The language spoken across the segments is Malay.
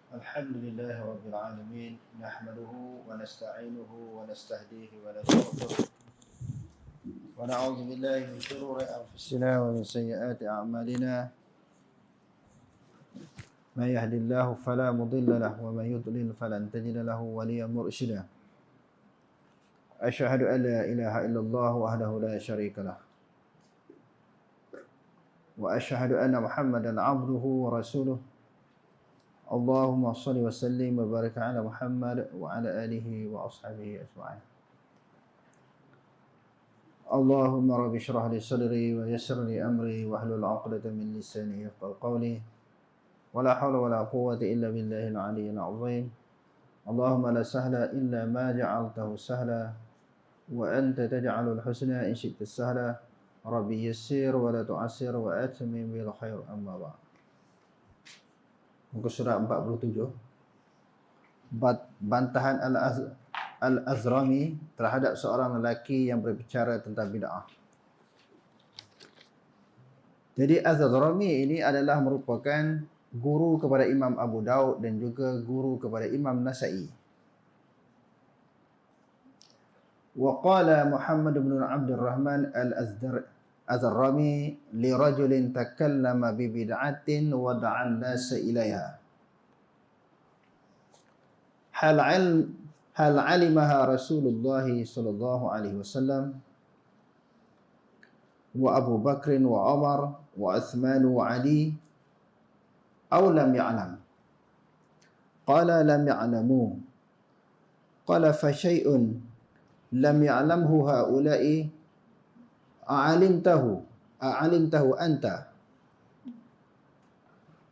الحمد لله رب العالمين نحمده ونستعينه ونستهديه ونستغفره ونعوذ بالله من شرور أنفسنا ومن سيئات أعمالنا من يهد الله فلا مضل له ومن يضلل فلن تجد له وليا مرشدا أشهد أن لا إله إلا الله وحده لا شريك له وأشهد أن محمدا عبده ورسوله اللهم صل وسلم وبارك على محمد وعلى آله وأصحابه أجمعين اللهم رب اشرح لي صدري ويسر لي أمري واحلل عقدة من لساني يفقهوا قولي ولا حول ولا قوة إلا بالله العلي العظيم اللهم لا سهل إلا ما جعلته سهلا وأنت تجعل الحسنى إن شئت السهلا ربي يسر ولا تعسر وأتمم بالخير أما بعد. Muka surat 47 bantahan Al-Azrami terhadap seorang lelaki yang berbicara tentang bid'ah. Jadi Az-Azrami ini adalah merupakan guru kepada Imam Abu Daud dan juga guru kepada Imam Nasa'i. Wa qala Muhammad bin Abdul Rahman Al-Azrami li rajulin takallama bi bid'atin wa da'a an-nas ilaiha. Hal alimaha Rasulullah sallallahu alaihi wasallam wa Abu Bakr wa Umar wa Uthman wa Ali aw lam ya'lam. Qala lam ya'lamu. Qala fa syai'un lam ya'lamhu haula'i a'alimtahu anta.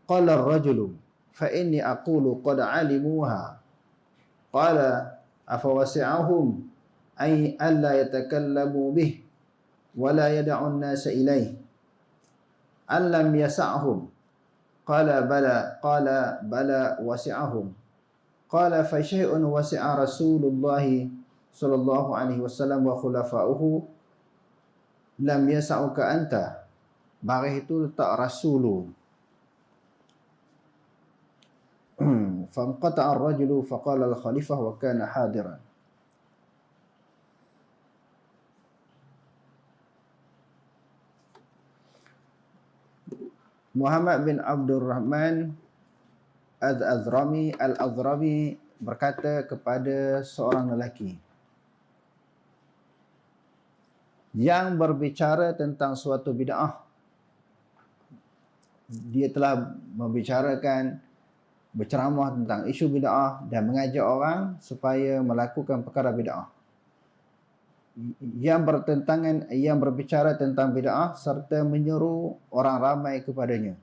Qala ar-rajulu fa inni aqulu qad 'alimuha. Qala afawasi'ahum ay alla yatakallamu bih wa la yad'u an-nasa ilayhi allam yas'ahum. Qala bala wasi'ahum. Qala fa syai'un wasi'a Rasulullah sallallahu alaihi wasallam wa khulafa'uhu lam yas'uka anta. Barih itu letak rasulu. Fanqata'a ar-rajulu faqala al-khalifah wa kana hadiran. Muhammad bin Abdul Rahman Al-Azrami berkata kepada seorang lelaki yang berbicara tentang suatu bid'ah. Dia telah berceramah tentang isu bid'ah dan mengajak orang supaya melakukan perkara bid'ah yang berbicara tentang bid'ah serta menyeru orang ramai kepadanya.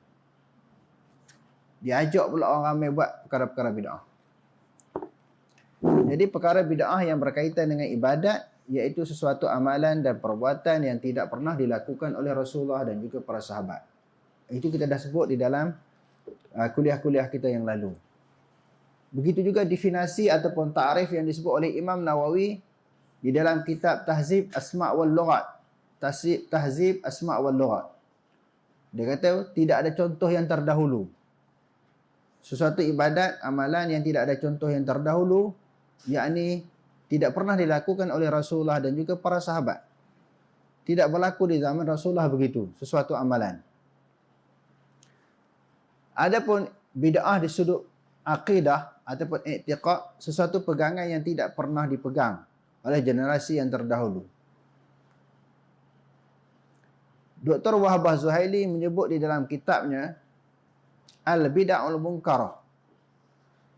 Diajak pula orang ramai buat perkara-perkara bid'ah. Jadi perkara bid'ah yang berkaitan dengan ibadat, iaitu sesuatu amalan dan perbuatan yang tidak pernah dilakukan oleh Rasulullah dan juga para sahabat. Itu kita dah sebut di dalam kuliah-kuliah kita yang lalu. Begitu juga definisi ataupun ta'rif yang disebut oleh Imam Nawawi di dalam kitab Tahzib Asma' wal Lughat. Tahzib Asma' wal Lughat. Dia kata tidak ada contoh yang terdahulu. Sesuatu ibadat, amalan yang tidak ada contoh yang terdahulu, yakni tidak pernah dilakukan oleh Rasulullah dan juga para sahabat. Tidak berlaku di zaman Rasulullah begitu, sesuatu amalan. Adapun bid'ah di sudut akidah ataupun i'tiqad, sesuatu pegangan yang tidak pernah dipegang oleh generasi yang terdahulu. Dr. Wahbah Zuhaili menyebut di dalam kitabnya Al-Bid'ahul Munkarah,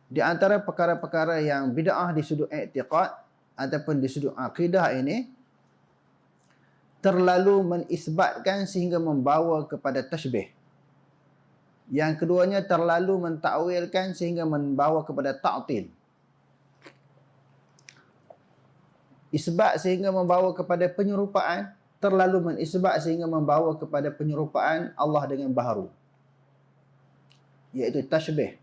di antara perkara-perkara yang bid'ah di sudut i'tiqad ataupun di sudut akidah ini terlalu menisbatkan sehingga membawa kepada tashbih. Yang keduanya terlalu mentakwilkan sehingga membawa kepada ta'til. Isbat sehingga membawa kepada penyerupaan, terlalu menisbat sehingga membawa kepada penyerupaan Allah dengan baharu, iaitu tashbih.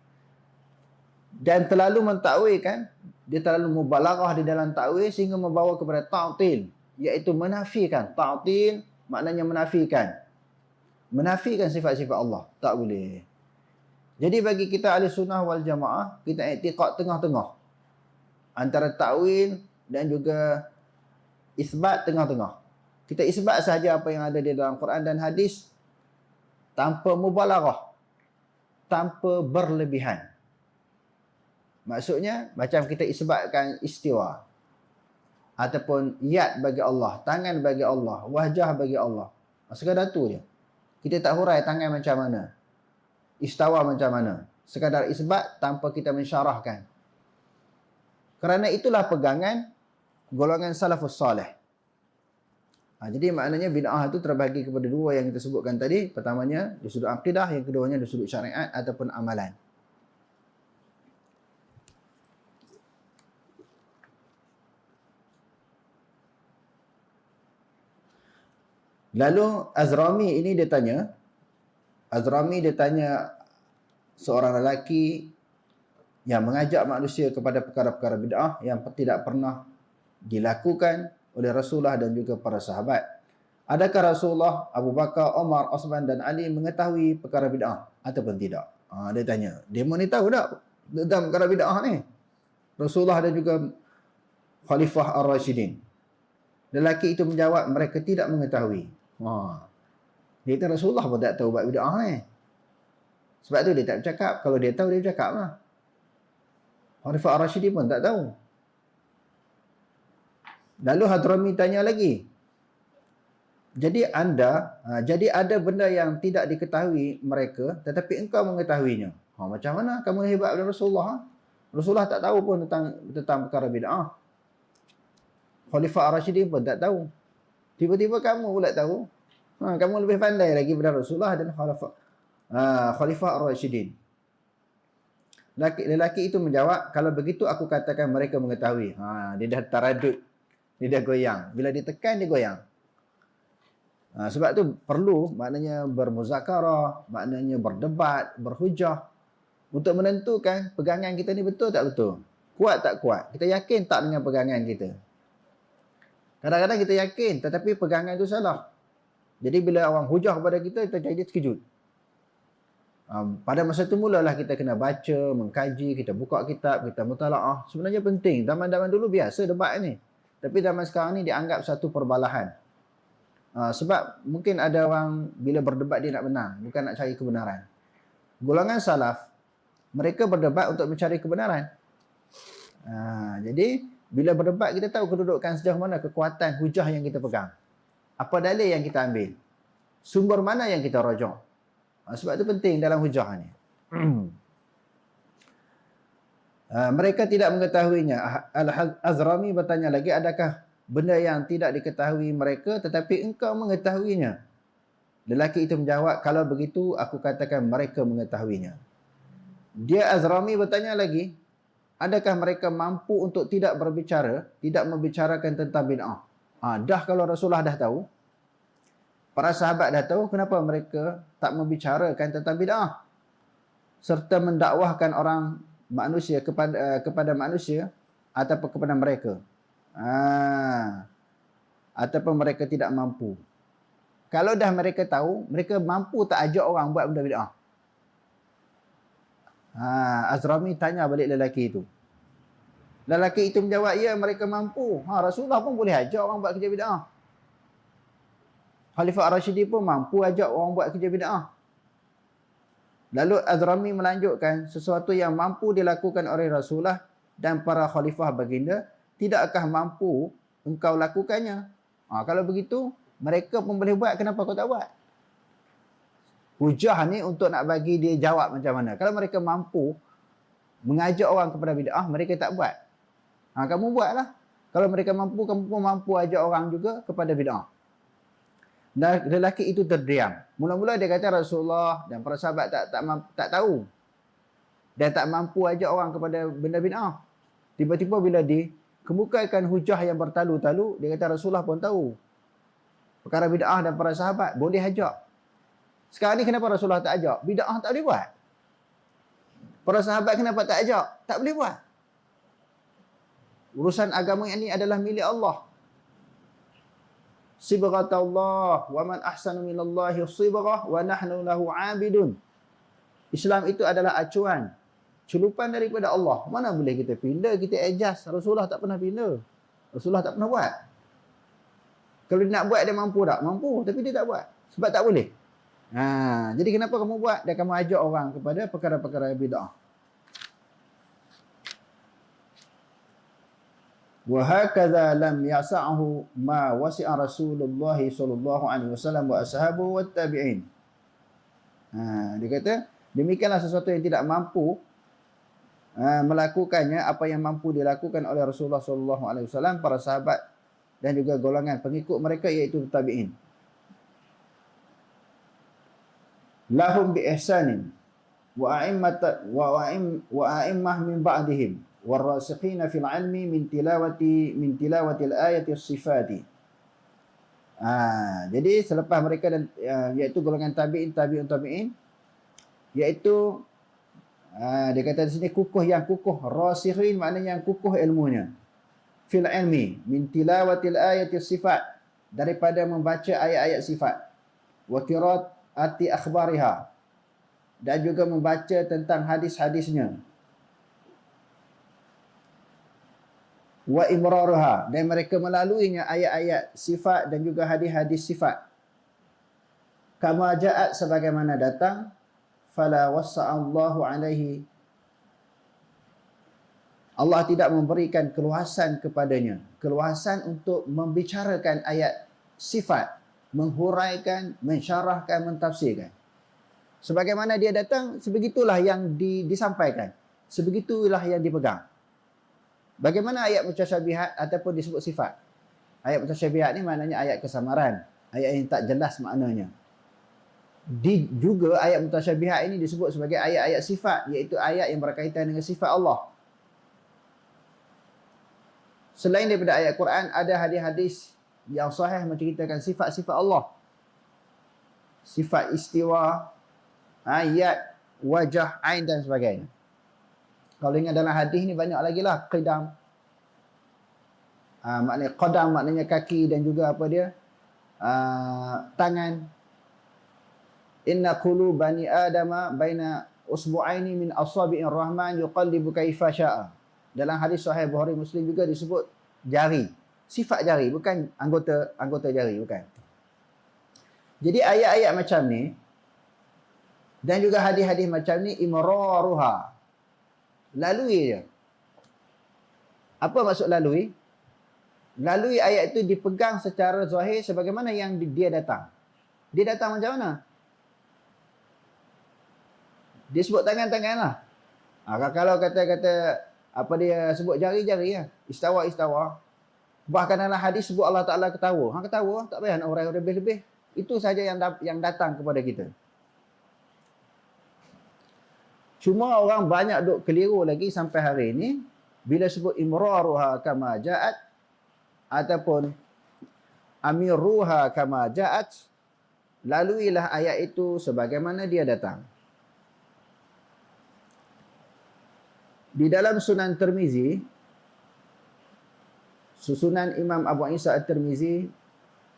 Dan terlalu mentakwilkan, dia terlalu mubalaghah di dalam takwil sehingga membawa kepada ta'til, iaitu menafikan. Ta'til maknanya menafikan sifat-sifat Allah. Tak boleh. Jadi bagi kita ahli sunnah wal jamaah, kita i'tiqad tengah-tengah. Antara ta'wil dan juga isbat tengah-tengah. Kita isbat saja apa yang ada di dalam Quran dan hadis tanpa mubalaghah, tanpa berlebihan. Maksudnya macam kita isbatkan istiwa ataupun yad bagi Allah, tangan bagi Allah, wajah bagi Allah. Sekadar tu je. Kita tak hurai tangan macam mana, istawa macam mana. Sekadar isbat tanpa kita mensyarahkan. Kerana itulah pegangan golongan salafus salih. Jadi maknanya bid'ah itu terbagi kepada dua yang kita sebutkan tadi. Pertamanya di sudut akidah, yang keduanya di sudut syariat ataupun amalan. Lalu Azrami ini dia tanya, seorang lelaki yang mengajak manusia kepada perkara-perkara bid'ah yang tidak pernah dilakukan oleh Rasulullah dan juga para sahabat. Adakah Rasulullah, Abu Bakar, Umar, Osman dan Ali mengetahui perkara bid'ah ataupun tidak? Dia tanya, dia ni tahu tak tentang perkara bid'ah ni? Rasulullah dan juga Khalifah Ar-Rashidin. Lelaki itu menjawab, mereka tidak mengetahui. Dia kata Rasulullah pun tak tahu buat bid'ah ni. Sebab tu dia tak bercakap. Kalau dia tahu, dia bercakap lah. Khalifah Ar-Rashidin pun tak tahu. Lalu Hadrami tanya lagi. Jadi ada benda yang tidak diketahui mereka, tetapi engkau mengetahuinya. Macam mana kamu hebat dari Rasulullah? Rasulullah tak tahu pun tentang perkara bid'ah. Khalifah Ar-Rashidin pun tak tahu. Tiba-tiba kamu pula tahu. Kamu lebih pandai lagi daripada Rasulullah dan Khalifah Ar-Rashidin. Lelaki itu menjawab, kalau begitu aku katakan mereka mengetahui. Dia dah taradud. Dia dah goyang. Bila ditekan, dia goyang. Sebab tu perlu maknanya bermuzakarah, maknanya berdebat, berhujah untuk menentukan pegangan kita ni betul tak betul. Kuat tak kuat. Kita yakin tak dengan pegangan kita. Kadang-kadang kita yakin tetapi pegangan itu salah. Jadi bila orang hujah kepada kita jadi terkejut. Pada masa itu mulalah kita kena baca, mengkaji, kita buka kitab, kita mutalaah. Sebenarnya penting. Zaman-zaman dulu biasa debat ni. Tapi zaman sekarang ni dianggap satu perbalahan. Sebab mungkin ada orang bila berdebat dia nak menang, bukan nak cari kebenaran. Golongan salaf, mereka berdebat untuk mencari kebenaran. Jadi bila berdebat kita tahu kedudukan sejauh mana kekuatan hujah yang kita pegang. Apa dalil yang kita ambil. Sumber mana yang kita rujuk. Sebab itu penting dalam hujah ni. Mereka tidak mengetahuinya. Al-Azrami bertanya lagi, adakah benda yang tidak diketahui mereka tetapi engkau mengetahuinya? Lelaki itu menjawab, kalau begitu aku katakan mereka mengetahuinya. Dia Azrami bertanya lagi, adakah mereka mampu untuk tidak berbicara, tidak membicarakan tentang bid'ah? Dah kalau Rasulullah dah tahu, para sahabat dah tahu, kenapa mereka tak membicarakan tentang bid'ah? Serta mendakwahkan orang manusia kepada manusia ataupun kepada mereka. Ataupun mereka tidak mampu. Kalau dah mereka tahu, mereka mampu tak ajak orang buat benda bid'ah? Azrami tanya balik lelaki itu. Lelaki itu menjawab, ya mereka mampu. Rasulullah pun boleh ajak orang buat kerja bid'ah. Khalifah Ar-Rashidin pun mampu ajak orang buat kerja bid'ah. Lalu Azrami melanjutkan, sesuatu yang mampu dilakukan oleh Rasulullah dan para khalifah baginda, tidakkah mampu engkau lakukannya? Kalau begitu, mereka pun boleh buat, kenapa kau tak buat? Hujah ni untuk nak bagi dia jawab macam mana. Kalau mereka mampu mengajak orang kepada bid'ah, mereka tak buat. Kamu buatlah. Kalau mereka mampu, kamu pun mampu ajak orang juga kepada bid'ah. Dan lelaki itu terdiam. Mula-mula dia kata Rasulullah dan para sahabat tak tahu. Dan tak mampu ajak orang kepada benda bid'ah. Tiba-tiba bila dikemukakan hujah yang bertalu-talu, dia kata Rasulullah pun tahu. Perkara bid'ah dan para sahabat boleh ajak. Sekarang ni kenapa Rasulullah tak ajak? Bid'ah tak boleh buat. Para sahabat kenapa tak ajak? Tak boleh buat. Urusan agama ini adalah milik Allah. Sibghatullah wa man ahsanu minallahi sibghah wa nahnu lahu 'abidun. Islam itu adalah acuan, celupan daripada Allah. Mana boleh kita pindah, kita adjust. Rasulullah tak pernah pindah. Rasulullah tak pernah buat. Kalau dia nak buat, dia mampu tak? Mampu, tapi dia tak buat. Sebab tak boleh. Jadi kenapa kamu buat? Dan kamu ajak orang kepada perkara-perkara bid'ah. Wa hakadha lam yasa'hu ma wasi'a Rasulullah sallallahu alaihi wasallam wa ashabuhu wat tabi'in. Dia kata, demikianlah sesuatu yang tidak mampu melakukannya apa yang mampu dilakukan oleh Rasulullah sallallahu alaihi wasallam, para sahabat dan juga golongan pengikut mereka, iaitu tabi'in. Lahum bi ihsanin wa a'immah min ba'dihim warasikhina fil ilmi min tilawati al-ayati as-sifati. Jadi selepas mereka dan iaitu golongan tabi'in, iaitu dia kata di sini yang kukuh, rasikhin maknanya yang kukuh ilmunya. Fil ilmi min tilawatil ayati sifat, daripada membaca ayat-ayat sifat, wa qiraati akhbariha, dan juga membaca tentang hadis-hadisnya, wa imraruha, dan mereka melaluinya ayat-ayat sifat dan juga hadis-hadis sifat, kama ja'at, sebagaimana datang, fala wassa'allahu alaihi, Allah tidak memberikan keluasan kepadanya, keluasan untuk membicarakan ayat sifat, menghuraikan, mensyarahkan, mentafsirkan. Sebagaimana dia datang, sebegitulah yang disampaikan, sebegitulah yang dipegang. Bagaimana ayat mutasyabihat ataupun disebut sifat? Ayat mutasyabihat ni maknanya ayat kesamaran, ayat yang tak jelas maknanya. Juga ayat mutasyabihat ini disebut sebagai ayat-ayat sifat, iaitu ayat yang berkaitan dengan sifat Allah. Selain daripada ayat Quran, ada hadis-hadis yang sahih menceritakan sifat-sifat Allah. Sifat istiwa, ayat, wajah, ain dan sebagainya. Kalau ingat dalam hadis ni banyak lagi lah. Qidam, maknanya qadam maknanya kaki, dan juga apa dia, tangan. Inna qulub bani adama baina usbu'aini min asabi'ir rahman yuqallibu kaifa sya'a. Dalam hadis sahih Bukhari Muslim juga disebut jari. Sifat jari, bukan anggota jari, bukan. Jadi ayat-ayat macam ni dan juga hadis-hadis macam ni, imraruha, lalui dia. Apa maksud lalui? Lalui ayat itu dipegang secara zahir sebagaimana yang dia datang. Dia datang macam mana? Dia sebut tangan-tangan lah. Kalau kata apa dia sebut jari-jari ya. Istawa. Bahkan dalam hadis sebut Allah Ta'ala ketawa. Ketawa, tak payah nak urai lebih-lebih. Itu saja yang datang kepada kita. Cuma orang banyak duk keliru lagi sampai hari ini. Bila sebut imraruha kama ja'at, ataupun amiruha kama ja'at, laluilah ayat itu sebagaimana dia datang. Di dalam Sunan Tirmizi, susunan Imam Abu Isa At-Tirmizi,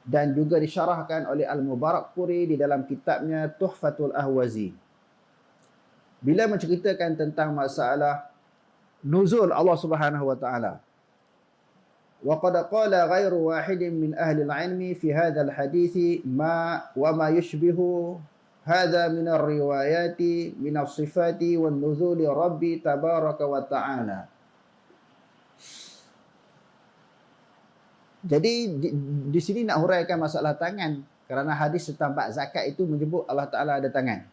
dan juga disyarahkan oleh Al-Mubarakpuri di dalam kitabnya Tuhfatul Ahwazi, bila menceritakan tentang masalah nuzul Allah Subhanahu wa taala, wa qad qala ghairu wahidin min ahli al-ilmi fi hadzal hadithi ma yushbihu hadza min ar-riwayati min as-sifati wan nuzuli rabbi tabaraka wa ta'ala. Jadi di sini nak huraikan masalah tangan, kerana hadis tentang bab zakat itu menyebut Allah Taala ada tangan.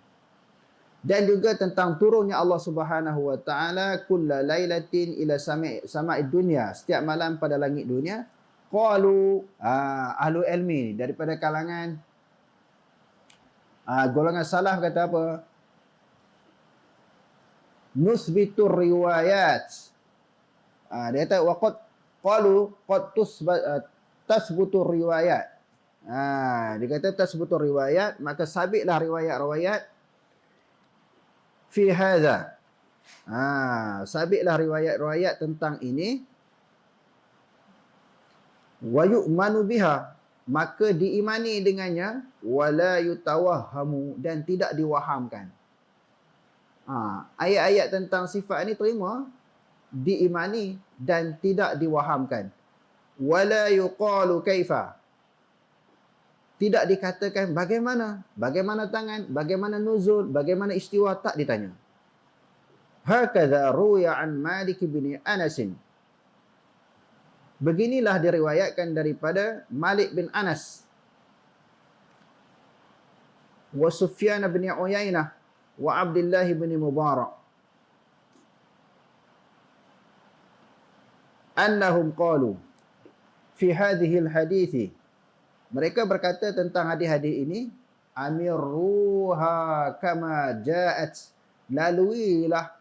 Dan juga tentang turunnya Allah Subhanahu wa taala kulla lailatin ila sama'id dunya, setiap malam pada langit dunia. Qalu ahlu ilmi daripada kalangan golongan salaf kata apa? Nusbitur riwayat. Dia kata waqad qalu qad tasbutur riwayat. Dia kata tasbutur riwayat, maka sabitlah riwayat-riwayat fi hadza. Sabitlah riwayat-riwayat tentang ini. Wa yu'manu biha, maka diimani dengannya, wala yutawahhamu, dan tidak diwahamkan. Ayat-ayat tentang sifat ini terima, diimani dan tidak diwahamkan. Wala yuqalu kaifa. Tidak dikatakan bagaimana, bagaimana tangan, bagaimana nuzul, bagaimana istiwa, tak ditanya. Hakadha ruya an Malik bin Anas. Beginilah diriwayatkan daripada Malik bin Anas, wa Sufyan bin Uyainah, wa Abdullah bin Mubarak, annahum qalu fi hadhihi al-hadithi. Mereka berkata tentang hadis-hadis ini, amirruha kama ja'at. Laluilah.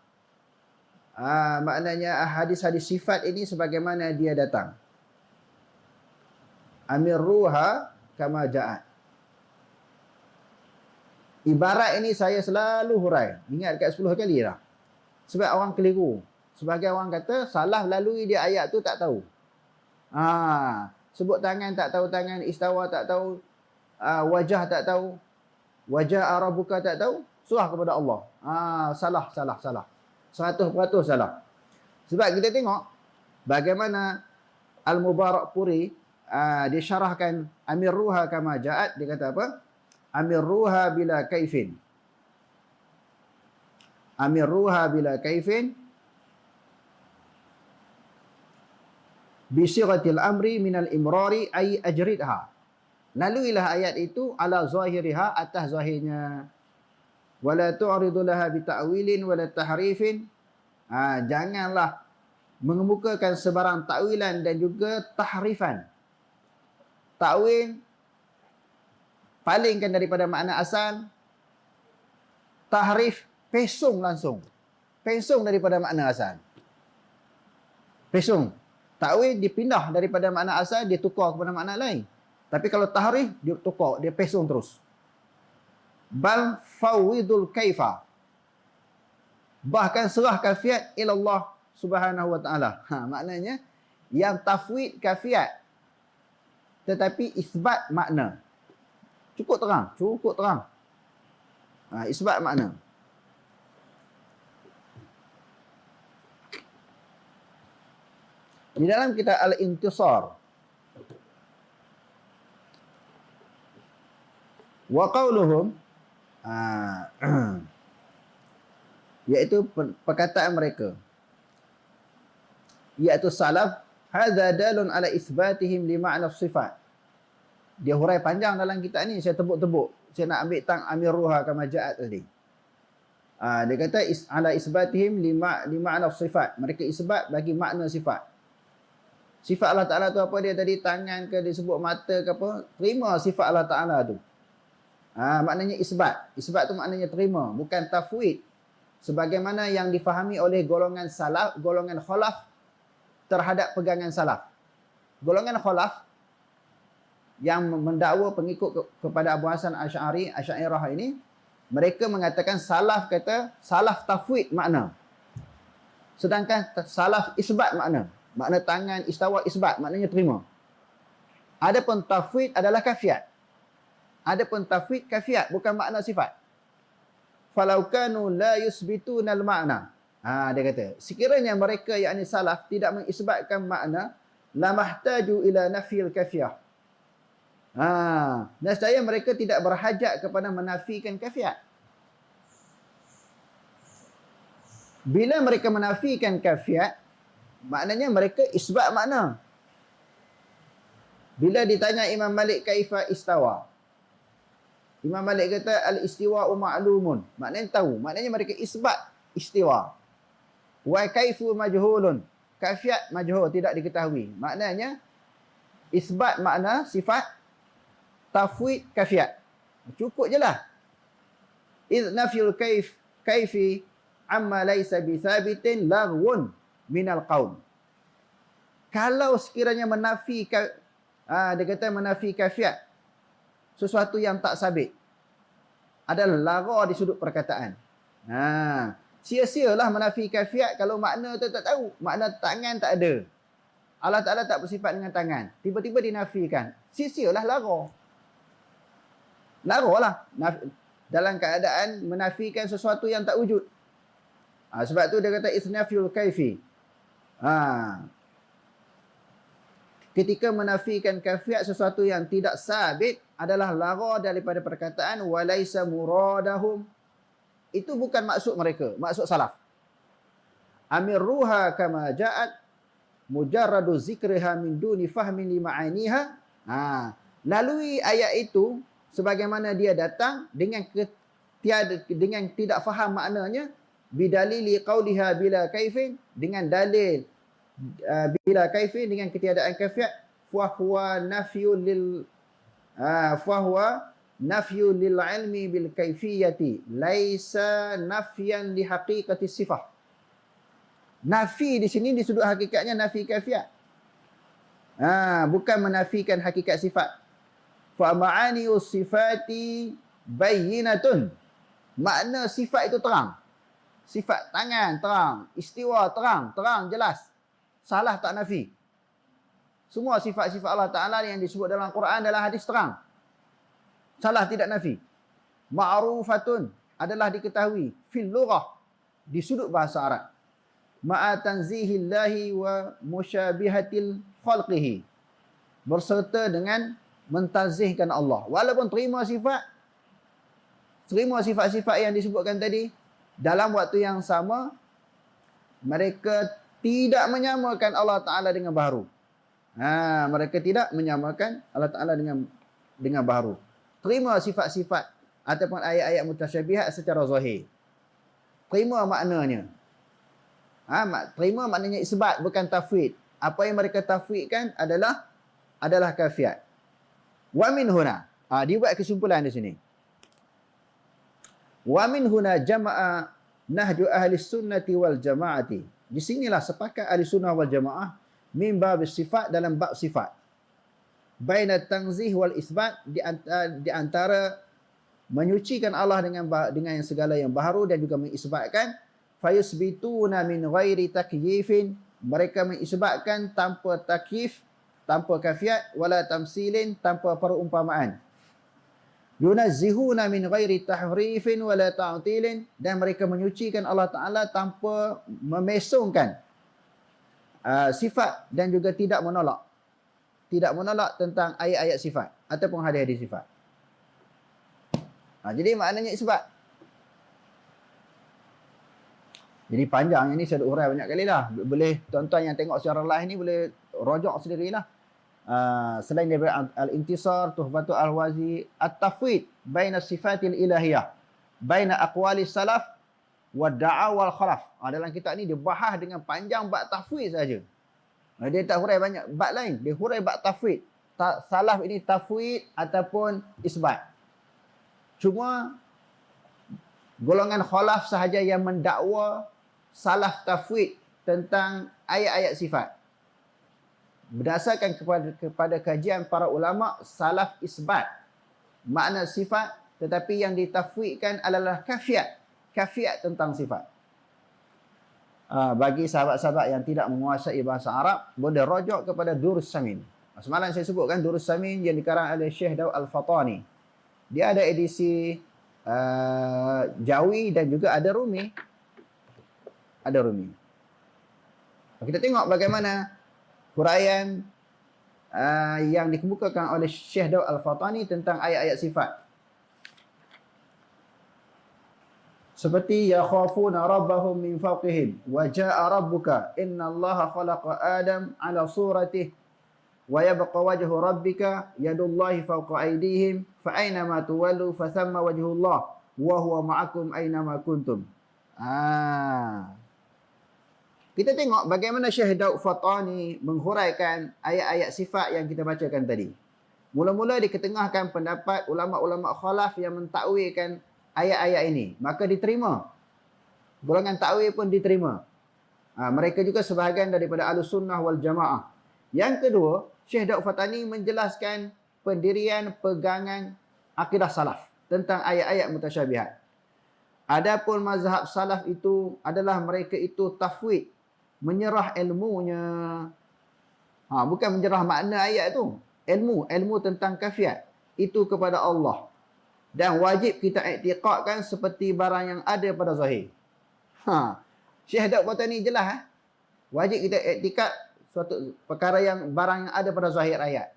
Maknanya hadis-hadis sifat ini sebagaimana dia datang. Amirruha kama ja'at. Ibarat ini saya selalu hurai. Ingat kat 10 kali dah. Sebab orang keliru. Sebagai orang kata, salah lalui dia ayat tu tak tahu. Sebut tangan tak tahu tangan, istawa tak tahu, wajah tak tahu, wajah arabuka tak tahu, surah kepada Allah. Salah. 100% salah. Sebab kita tengok bagaimana Al-Mubarak Puri dia syarahkan amirruha kama ja'at, dia kata apa? Amirruha bila kaifin. Amirruha bila kaifin bisiratil amri minal imrari ay ajridha. Laluilah ayat itu ala zahiriha, atas zahirnya. Wala tu'ridu laha bita'wilin wala tahrifin. Janganlah mengemukakan sebarang takwilan dan juga tahrifan. Takwil palingkan daripada makna asal. Tahrif pesung langsung. Pesung daripada makna asal. Pesung. Takwil dipindah daripada makna asal, dia tukar kepada makna lain. Tapi kalau tahrif, dia tukar, dia pesung terus. Bal fawidul kaifa. Bahkan serah kafiat ila Allah Subhanahu wa taala. Maknanya yang tafwid kafiat tetapi isbat makna. Cukup terang. Isbat makna. Di dalam kitab Al-Intisar, wa qauluhum, iaitu perkataan mereka, iaitu salaf, hadza dalun ala isbatihim li ma'na sifat. Dia hurai panjang dalam kitab ni, saya tebuk-tebuk. Saya nak ambil tang amirruha kama ja'at tadi. Dia kata ala isbatihim li ma'na sifat. Mereka isbat bagi makna sifat. Sifat Allah Ta'ala tu apa dia tadi? Tangan ke, disebut mata ke apa? Terima sifat Allah Ta'ala tu. Maknanya isbat. Isbat tu maknanya terima, bukan tafwid. Sebagaimana yang difahami oleh golongan salaf, golongan khalaf terhadap pegangan salaf. Golongan khalaf yang mendakwa pengikut kepada Abu Hasan Asy'ariyah ini, mereka mengatakan salaf kata salaf tafwid makna. Sedangkan salaf isbat makna. Makna tangan, istawa, isbat, maknanya terima. Adapun tafwid adalah kafiat. Bukan makna sifat. Falau kanu la yusbitunal makna. Dia kata, sekiranya mereka yakni salaf tidak mengisbatkan makna, lamahtaju ila nafil kafiyah. Nescaya mereka tidak berhajat kepada menafikan kafiat. Bila mereka menafikan kafiat, maknanya mereka isbat makna. Bila ditanya Imam Malik kaifa istawa, Imam Malik kata al-istiwa'u ma'lumun. Maknanya tahu. Maknanya mereka isbat istiwa. Wa kaifu majhulun. Kafiat majhul, tidak diketahui. Maknanya isbat makna sifat, tafwid kafiat. Cukup je lah. Idh nafyul kaifi amma laysa bithabitin laghwun minal qaum. Kalau sekiranya dia kata menafi kafiat, sesuatu yang tak sabit, adalah lara di sudut perkataan. Sia-sialah menafi kafiat kalau makna tu tak tahu. Makna tangan tak ada. Allah Ta'ala tak bersifat dengan tangan. Tiba-tiba dinafikan. Sia-sialah lara. Lara lah. Dalam keadaan menafikan sesuatu yang tak wujud. Sebab tu dia kata isnafyul kaifi. Ketika menafikan kaifiat sesuatu yang tidak sabit adalah lara daripada perkataan walaisa muradahum. Itu bukan maksud mereka, maksud salaf. Amirruha kama ja'at mujarradu zikriha min duni fahmin li ma'aniha. Lalui ayat itu sebagaimana dia datang dengan dengan tidak faham maknanya, bidalili qauliha bila kaifin, dengan dalil bila kaifin, dengan ketiadaan kaifiat, fahuwa nafyu lil ilmi bil kaifiyati laisa nafyan li haqiqati sifah. Nafi di sini di sudut hakikatnya nafi kaifiat. Bukan menafikan hakikat sifat. Fa ma'anius sifati bayyinatun. Makna sifat itu terang. Sifat tangan terang, istiwa terang jelas. Salah tak nafi. Semua sifat-sifat Allah Ta'ala yang disebut dalam Quran dalam hadis terang. Salah tidak nafi. Ma'rufatun adalah diketahui fil lughah, di sudut bahasa Arab. Ma'a tanzihillahi wa musyabihatil khalqihi, berserta dengan mentazihkan Allah. Walaupun terima sifat-sifat yang disebutkan tadi, dalam waktu yang sama mereka tidak menyamakan Allah Ta'ala dengan baharu. Mereka tidak menyamakan Allah Ta'ala dengan baharu. Terima sifat-sifat ataupun ayat-ayat mutasyabihat secara zahir. Terima maknanya. Terima maknanya isbat, bukan tafwid. Apa yang mereka tafwidkan adalah kaifiat. Wa min huna. Dia buat kesimpulan di sini. Wa min huna jama'a nahju ahli sunnati wal jama'ati. Di sinilah sepakat ahli sunnah wal jamaah min bab sifat, dalam bab sifat. Baina tanzih wal isbat, di antara menyucikan Allah dengan segala yang baharu dan juga mengisbatkan. Fayusbituna min ghairi takyifin, mereka mengisbatkan tanpa takyif, tanpa kafiat, wala tamsilin, tanpa perumpamaan. Yunazzihuna min ghairi tahrifin wala ta'tilin, dan mereka menyucikan Allah Ta'ala tanpa memesongkan sifat dan juga tidak menolak tentang ayat-ayat sifat ataupun hadis-hadis sifat. Jadi maknanya isbat. Jadi panjang ini, saya dah urai banyak kali lah. Boleh tuan-tuan yang tengok secara live ni boleh rojok sendirilah. Selain daripada al-intisar, tuhfatul al-wazi, at-tafwid baina sifatil ilahiyah, baina aqwali salaf wa da'awal khalaf. Dalam kitab ni dia bahas dengan panjang bab tafwid saja. Dia tak hurai banyak bab lain. Dia hurai bab tafwid. Salaf ini tafwid ataupun isbat. Cuma golongan khalaf sahaja yang mendakwa salaf tafwid tentang ayat-ayat sifat. Berdasarkan kepada kajian para ulama, salaf isbat makna sifat, tetapi yang ditafwidkan adalah kafiat tentang sifat. Bagi sahabat-sahabat yang tidak menguasai bahasa Arab, boleh rujuk kepada Durus Samin. Semalam saya sebutkan Durus Samin yang dikarang oleh Syekh Daud Al-Fatani. Dia ada edisi Jawi dan juga ada Rumi. Kita tengok bagaimana huraian yang dikemukakan oleh Syekh Daud Al-Fatani tentang ayat-ayat sifat. Seperti yakhafuna rabbahum min fawqihim wa jaa rabbuka innallaha khalaqa adam ala suratihi wa yabqa wajhu rabbika yadullahi fawqa aydihim fa aina ma tuwallu fa thamma wajhullah wa huwa ma'akum aina ma kuntum. Kita tengok bagaimana Syekh Daud Fatani menghuraikan ayat-ayat sifat yang kita bacakan tadi. Mula-mula diketengahkan pendapat ulama-ulama khalaf yang mentakwilkan ayat-ayat ini, maka diterima. Golongan takwil pun diterima. Mereka juga sebahagian daripada Ahlussunnah wal Jamaah. Yang kedua, Syekh Daud Fatani menjelaskan pendirian pegangan akidah salaf tentang ayat-ayat mutasyabihat. Adapun mazhab salaf itu adalah mereka itu tafwid, menyerah ilmunya. Bukan menyerah makna ayat itu. Ilmu tentang kafiat itu kepada Allah. Dan wajib kita iktiqadkan seperti barang yang ada pada zahir. Syahadat batani jelas. Wajib kita iktikad suatu perkara yang barang yang ada pada zahir ayat.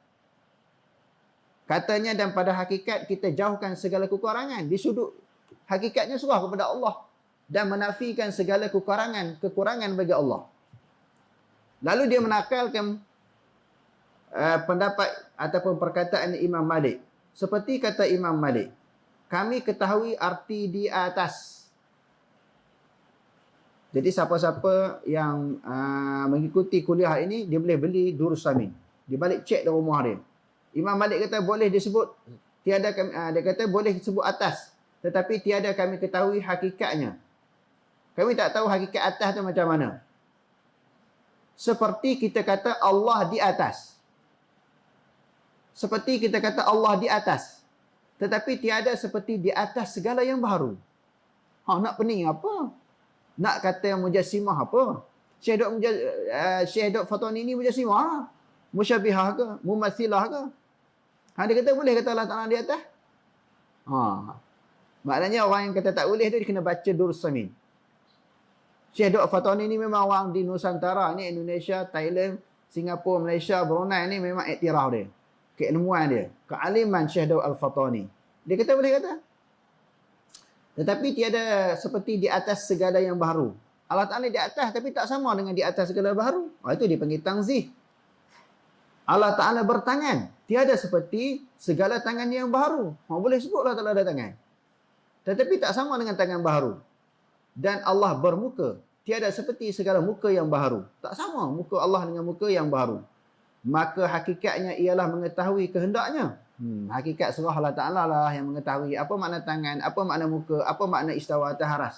Katanya dan pada hakikat kita jauhkan segala kekurangan. Di sudut hakikatnya serah kepada Allah dan menafikan segala kekurangan bagi Allah. Lalu dia menakalkan pendapat ataupun perkataan Imam Malik. Seperti kata Imam Malik, kami ketahui arti di atas. Jadi siapa-siapa yang mengikuti kuliah ini, dia boleh beli Durus Samin. Dia balik cek di rumah dia. Imam Malik kata boleh disebut, dia kata boleh disebut atas. Tetapi tiada kami ketahui hakikatnya. Kami tak tahu hakikat atas tu macam mana. Seperti kita kata Allah di atas. Seperti kita kata Allah di atas. Tetapi tiada seperti di atas segala yang baharu. Nak pening apa? Nak kata mujassimah apa? Syekh Dok Fatani ni mujassimah? Musyabihah ke? Mumathilah ke? Dia kata boleh kata Allah Ta'ala di atas? Maknanya orang yang kata tak boleh tu dia kena baca Durus Samin. Syekh Dok Fatani ni memang orang di Nusantara ni, Indonesia, Thailand, Singapura, Malaysia, Brunei ni memang iktiraf dia. Keilmuan dia, kealiman Syekh Dok Al-Fatani. Dia kata boleh kata. Tetapi tiada seperti di atas segala yang baharu. Allah Ta'ala di atas tapi tak sama dengan di atas segala baharu. Itu dipanggil tangzih. Allah Ta'ala bertangan. Tiada seperti segala tangan yang baharu. Boleh sebut Allah Ta'ala ada tangan. Tetapi tak sama dengan tangan baharu. Dan Allah bermuka. Tiada seperti segala muka yang baharu. Tak sama muka Allah dengan muka yang baharu. Maka hakikatnya ialah mengetahui kehendaknya. Hakikat surah Allah Ta'ala lah yang mengetahui apa makna tangan, apa makna muka, apa makna istawa atas aras.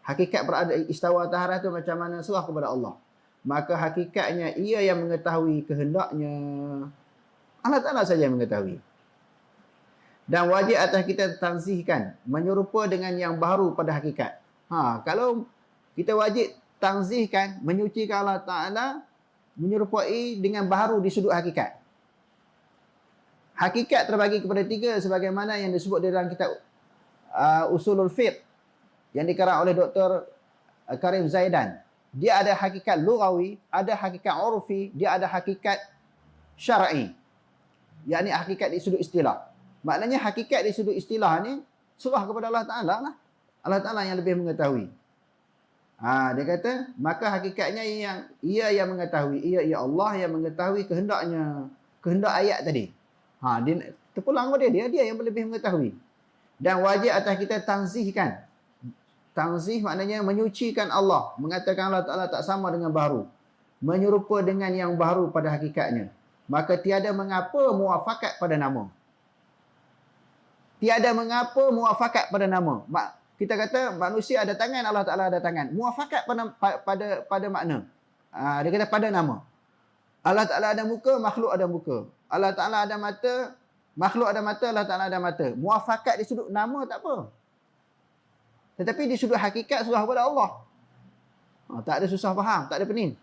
Hakikat berada istawa atas aras tu macam mana surah kepada Allah. Maka hakikatnya ia yang mengetahui kehendaknya. Allah Ta'ala saja yang mengetahui. Dan wajib atas kita tanzihkan, menyerupa dengan yang baru pada hakikat. Kalau kita wajib tanzihkan, menyucikan Allah Ta'ala, menyerupai dengan baharu di sudut hakikat. Hakikat terbagi kepada tiga sebagaimana yang disebut dalam kitab Usulul Fiqh yang dikarang oleh Dr. Karim Zaidan. Dia ada hakikat lughawi, ada hakikat urfi, dia ada hakikat syar'i. Yakni hakikat di sudut istilah. Maknanya hakikat di sudut istilah ni serah kepada Allah Ta'ala lah. Allah Ta'ala yang lebih mengetahui. Dia kata, maka hakikatnya ia yang mengetahui. Ia Allah yang mengetahui kehendaknya. Kehendak ayat tadi. Dia terpulang pada dia yang lebih mengetahui. Dan wajib atas kita tanzihkan. Tanzih maknanya menyucikan Allah. Mengatakan Allah Ta'ala tak sama dengan baharu. Menyerupa dengan yang baharu pada hakikatnya. Maka tiada mengapa muafakat pada nama. Tiada mengapa muafakat pada nama. Kita kata manusia ada tangan, Allah Ta'ala ada tangan. Muafakat pada makna. Dia kata pada nama. Allah Ta'ala ada muka, makhluk ada muka. Allah Ta'ala ada mata, makhluk ada mata, Allah Ta'ala ada mata. Muafakat di sudut nama tak apa. Tetapi di sudut hakikat surah kepada Allah. Tak ada susah faham, tak ada pening.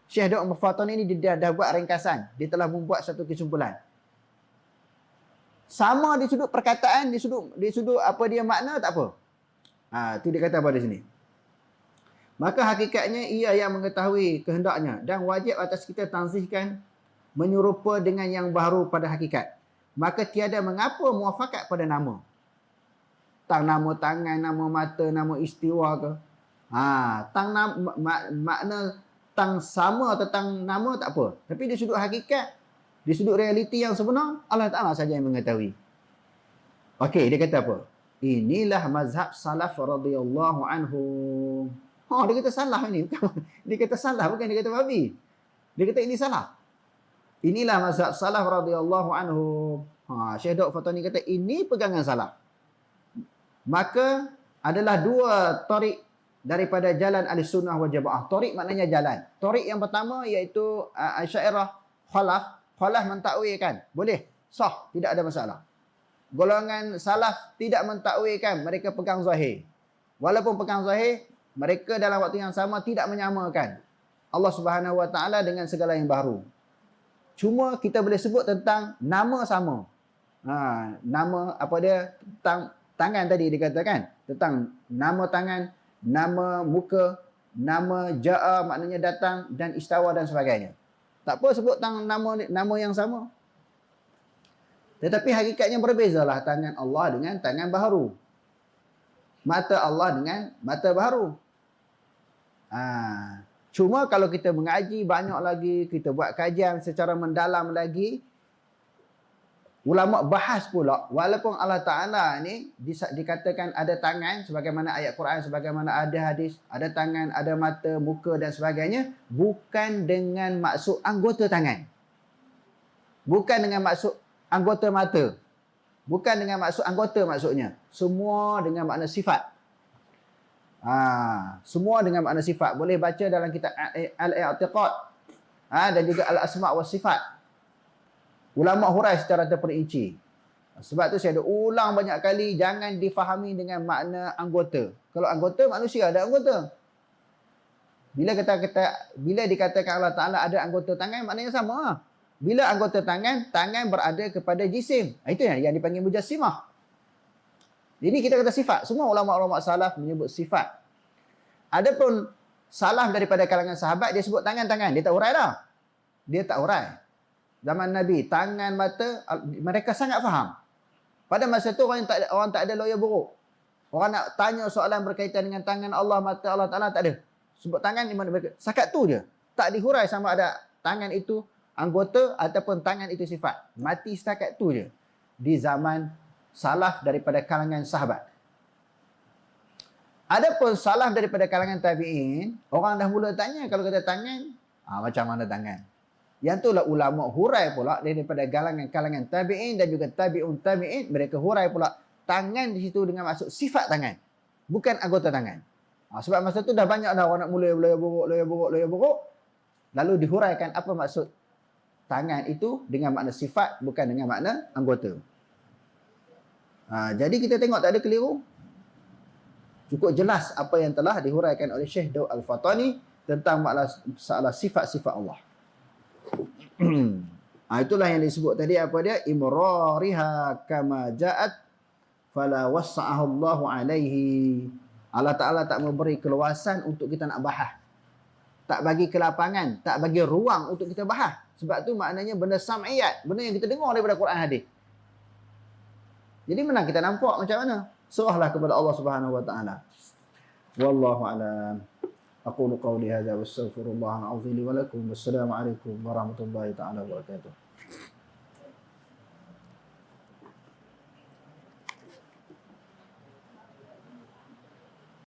Syekh Dok Fatani ini dia dah buat ringkasan. Dia telah membuat satu kesimpulan. Sama di sudut perkataan, di sudut apa dia makna tak apa. Itu dia kata pada sini. Maka hakikatnya ia yang mengetahui kehendaknya dan wajib atas kita tanzihkan menyerupa dengan yang baru pada hakikat. Maka tiada mengapa muafakat pada nama. Nama tangan, nama mata, nama istiwa ke. Makna tang sama tentang nama tak apa. Tapi di sudut hakikat, di sudut realiti yang sebenar, Allah Ta'ala saja yang mengetahui. Okey, dia kata apa? Inilah mazhab salaf radhiyallahu anhum. Dia kata salah ni. Dia kata salah, bukan dia kata babi. Dia kata ini salah. Inilah mazhab salaf radhiyallahu anhum. Syekh Dok Fatani kata ini pegangan salaf. Maka adalah dua tarik daripada jalan Ahlussunnah wal Jamaah. Tarik maknanya jalan. Tarik yang pertama iaitu Asy'ariyah khalaf. Khalaf mentakwilkan. Boleh. Sah. Tidak ada masalah. Golongan salaf tidak mentakwilkan. Mereka pegang zahir. Walaupun pegang zahir, mereka dalam waktu yang sama tidak menyamakan Allah Subhanahu Wa Taala dengan segala yang baru. Cuma kita boleh sebut tentang nama sama. Nama apa dia? Tentang tangan tadi dikatakan. Tentang nama tangan, nama muka, nama ja'a maknanya datang, dan istawa dan sebagainya. Tak apa sebut nama yang sama. Tetapi hakikatnya berbezalah tangan Allah dengan tangan baharu. Mata Allah dengan mata baharu. Cuma kalau kita mengaji banyak lagi, kita buat kajian secara mendalam lagi, ulama bahas pula, walaupun Allah Ta'ala ni dikatakan ada tangan, sebagaimana ayat Quran, sebagaimana ada hadis, ada tangan, ada mata, muka dan sebagainya, bukan dengan maksud anggota tangan. Bukan dengan maksud anggota mata. Bukan dengan maksud anggota maksudnya. Semua dengan makna sifat. Semua dengan makna sifat. Boleh baca dalam kitab Al-I'tiqad dan juga Al-Asma' wa Sifat. Ulama hurai secara terperinci. Sebab tu saya ada ulang banyak kali, jangan difahami dengan makna anggota. Kalau anggota, manusia ada anggota. Bila dikatakan Allah Ta'ala ada anggota tangan, maknanya sama. Bila anggota tangan berada kepada jisim. Itu yang dipanggil mujassimah. Jadi kita kata sifat. Semua ulama-ulama salaf menyebut sifat. Adapun salaf daripada kalangan sahabat, dia sebut tangan-tangan. Dia tak urai dah. Dia tak urai. Zaman Nabi, tangan, mata, mereka sangat faham. Pada masa tu orang tak ada lawyer buruk. Orang nak tanya soalan berkaitan dengan tangan Allah, mata Allah Ta'ala, tak ada. Sebut tangan di mana mereka. Sakat tu je. Tak dihurai sama ada tangan itu anggota ataupun tangan itu sifat. Mati setakat tu je. Di zaman salaf daripada kalangan sahabat. Adapun salaf daripada kalangan tabi'in, orang dah mula tanya kalau kata tangan, macam mana tangan? Yang itulah ulama hurai pula daripada kalangan tabi'in dan juga tabi'un tabi'in, mereka hurai pula tangan di situ dengan maksud sifat tangan, bukan anggota tangan. Sebab masa tu dah banyak dah orang nak mula lawyer buruk, lalu dihuraikan apa maksud tangan itu dengan makna sifat, bukan dengan makna anggota. Jadi kita tengok tak ada keliru. Cukup jelas apa yang telah dihuraikan oleh Syekh Daud Al-Fatani tentang masalah sifat-sifat Allah. Itulah yang disebut tadi, apa dia? Imrariha kama ja'at fala wassa'ahu Allahu alaihi. Allah Ta'ala tak memberi keluasan untuk kita nak bahas. Tak bagi kelapangan, tak bagi ruang untuk kita bahas. Sebab tu maknanya benda sam'iyat, benda yang kita dengar daripada Quran hadis. Jadi mana kita nampak macam mana? Serahlah kepada Allah Subhanahu wa taala. Wallahu a'lam. أقول قولي هذا واستغفر الله العظيم لي ولكم والسلام عليكم ورحمة الله تعالى وبركاته.